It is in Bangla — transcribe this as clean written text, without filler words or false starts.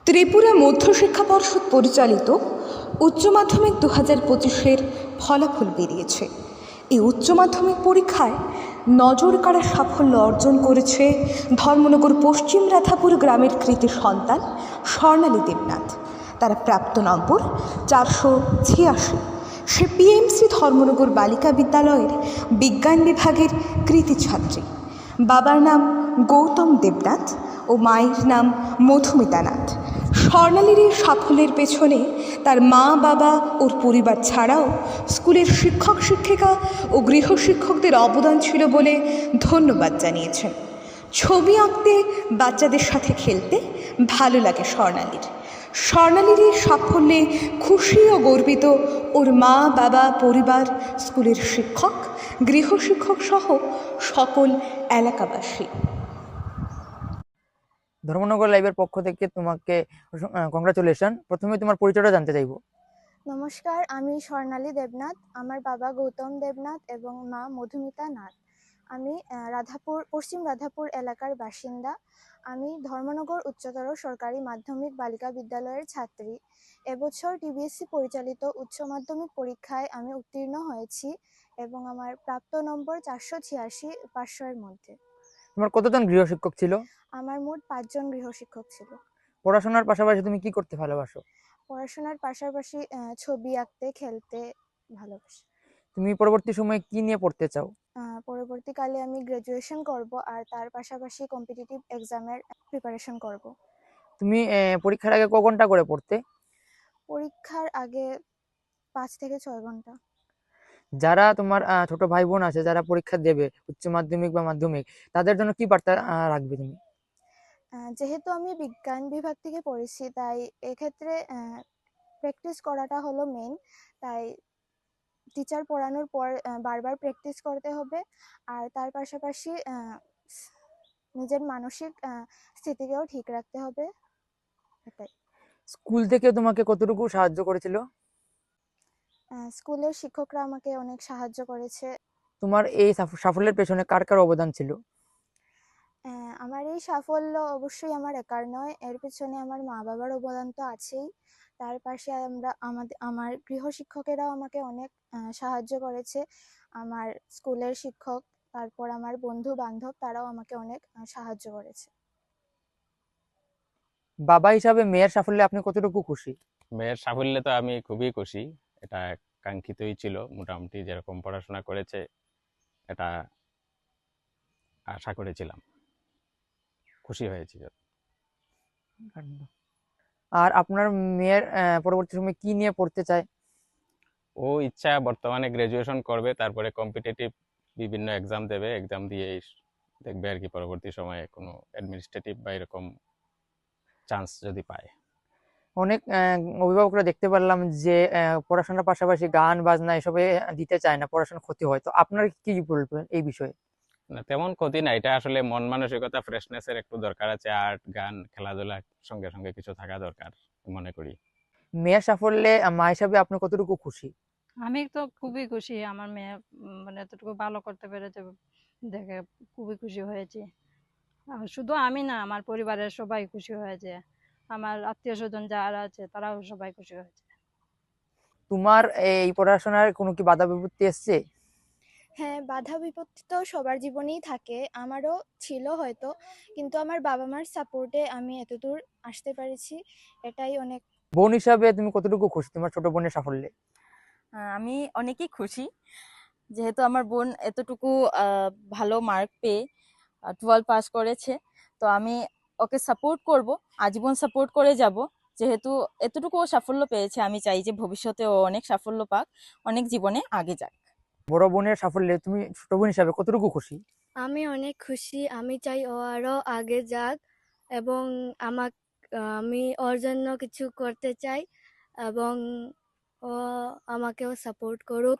ত্রিপুরা মধ্যশিক্ষা পর্ষদ পরিচালিত উচ্চ মাধ্যমিক 2025-এর ফলাফল বেরিয়েছে। এই উচ্চ মাধ্যমিক পরীক্ষায় নজর কাড়া সাফল্য অর্জন করেছে ধর্মনগর পশ্চিম রাধাপুর গ্রামের কৃতি সন্তান স্বর্ণালী দেবনাথ। তারা প্রাপ্ত নম্বর 486। সে পিএমসি ধর্মনগর বালিকা বিদ্যালয়ের বিজ্ঞান বিভাগের কৃতি ছাত্রী। বাবার নাম গৌতম দেবনাথ ও মায়ের নাম মধুমিতা নাথ। স্বর্ণালীর এই সাফল্যের পেছনে তার মা বাবা ওর পরিবার ছাড়াও স্কুলের শিক্ষক শিক্ষিকা ও গৃহশিক্ষকদের অবদান ছিল বলে ধন্যবাদ জানিয়েছেন। ছবি আঁকতে, বাচ্চাদের সাথে খেলতে ভালো লাগে স্বর্ণালীর এই সাফল্যে খুশি ও গর্বিত ওর মা বাবা, পরিবার, স্কুলের শিক্ষক, গৃহশিক্ষক সহ সকল এলাকাবাসী। ধর্মনগর লাইভের পক্ষ থেকে তোমাকে কংগ্রাচুলেশন। প্রথমে তোমার পরিচয়টা জানতে চাইবো। নমস্কার, আমি স্বর্ণালী দেবনাথ। আমার বাবা গৌতম দেবনাথ এবং মা মধুমিতা নাথ। আমি পশ্চিম রাধাপুর এলাকার বাসিন্দা। আমি ধর্মনগর উচ্চতর সরকারি মাধ্যমিক বালিকা বিদ্যালয়ের ছাত্রী। এবছর টিবিএসসি পরিচালিত উচ্চ মাধ্যমিক পরীক্ষায় আমি উত্তীর্ণ হয়েছি এবং আমার প্রাপ্ত নম্বর 486, 500-এর মধ্যে। তোমার কতজন গৃহশিক্ষক ছিল? আমার মোট 5 জন গৃহশিক্ষক ছিল। পড়াশোনার পাশাপাশি তুমি কি করতে ভালোবাসো? পড়াশোনার পাশাপাশি ছবি আঁকতে, খেলতে ভালোবাসি। তুমি পরবর্তী সময়ে কি নিয়ে পড়তে চাও? পরবর্তীকালে আমি গ্রাজুয়েশন করব আর তার পাশাপাশি কম্পিটিটিভ এক্সামের প্রিপারেশন করব। তুমি পরীক্ষার আগে ক ঘন্টা করে পড়তে? পরীক্ষার আগে 5 থেকে 6 ঘন্টা। যারা তোমার ছোট ভাই বোন আছে যারা পরীক্ষা দেবে উচ্চ মাধ্যমিক বা মাধ্যমিক, তাদের জন্য কি বার্তা রাখবে তুমি? যেহেতু আমি বিজ্ঞান বিভাগ থেকে পড়েছি, তাই এক্ষেত্রে প্র্যাকটিস করাটা হলো মেইন। তাই টিচার পড়ানোর পর বারবার প্র্যাকটিস করতে হবে আর তার পাশাপাশি নিজের মানসিক স্থিতিকেও ঠিক রাখতে হবে। এটাই। স্কুল থেকে তোমাকে কতটুকু সাহায্য করেছিল? স্কুলের শিক্ষকরা আমাকে অনেক সাহায্য করেছে। তোমার এই সাফল্যের পেছনে কার কার অবদান ছিল? আমার এই সাফল্য অবশ্যই আমার একার নয়, এর পেছনে আমার মা বাবার অবদান তো আছেই। তার পাশে আমার গৃহশিক্ষকেরাও আমাকে অনেক সাহায্য করেছে। আমার স্কুলের শিক্ষক, তারপর আমার বন্ধু বান্ধব, তারাও আমাকে অনেক সাহায্য করেছে। বাবা হিসাবে মেয়ের সাফল্যে আপনি কতটুকু খুশি? মেয়ের সাফল্যে তো আমি খুবই খুশি। এটা কাঙ্ক্ষিতই ছিল। মোটামুটি যেরকম পড়াশোনা করেছে এটা আশা করেছিলাম। খুশি হয়েছি। আর আপনার মেয়ের পরবর্তী সময় কি নিয়ে পড়তে চায়? ও ইচ্ছা বর্তমানে গ্রাজুয়েশন করবে, তারপরে কম্পিটিটিভ বিভিন্ন এক্সাম দেবে, এক্সাম দিয়ে দেখবে আর কি পরবর্তী সময়ে কোনো অ্যাডমিনিস্ট্রেটিভ বা এরকম চান্স যদি পায়। অনেক অভিভাবকরা দেখতে পারলাম যে পড়াশোনার পাশাপাশি গান বাজনা এসবে দিতে চায় না, পড়াশোনার ক্ষতি হয়। তো আপনার কি বলবেন এই বিষয়ে? না, তেমন ক্ষতি না। এটা আসলে মন মানসিকতা, ফ্রেশনেসের একটু দরকার আছে। আর্ট, গান, খেলাধুলার সঙ্গে সঙ্গে কিছু থাকা দরকার মনে করি। মেয়ের সাফল্যে মা হিসাবে আপনি কতটুকু খুশি? আমি তো খুবই খুশি। আমার মেয়ে মানে এতটুকু ভালো করতে পেরেছে দেখে খুবই খুশি হয়েছি। আর শুধু আমি না, আমার পরিবারের সবাই খুশি হয়েছে। আমার আত্মীয় স্বজন যারা আছে তারাও সবাই খুশি হয়েছে। তোমার এই পড়াশোনার কোনো কি বাধা বিপত্তি এসছে? হ্যাঁ, বাধা বিপত্তি তো সবার জীবনেই থাকে, আমারও ছিল হয়তো, কিন্তু আমার বাবা মার সাপোর্টে আমি এতদূর আসতে পেরেছি, এটাই অনেক। বোন হিসাবে তুমি কতটুকু খুশি তোমার ছোট বোনের সাফল্যে? আমি অনেকই খুশি, যেহেতু আমার বোন এতটুকু ভালো মার্ক পেয়ে 12 পাস করেছে। তো আমি ওকে সাপোর্ট করব, আজীবন সাপোর্ট করে যাব। যেহেতু এতটুকু ও সাফল্য পেয়েছে, আমি চাই যে ভবিষ্যতে ও অনেক সাফল্য পাক, অনেক জীবনে আগে যাক। বড় বোনের সাফল্যে তুমি ছোট বোন হিসাবে কতটুকু খুশি? আমি অনেক খুশি। আমি চাই ও আরো আগে যাক এবং আমি ওর জন্য কিছু করতে চাই এবং ও আমাকেও সাপোর্ট করুক।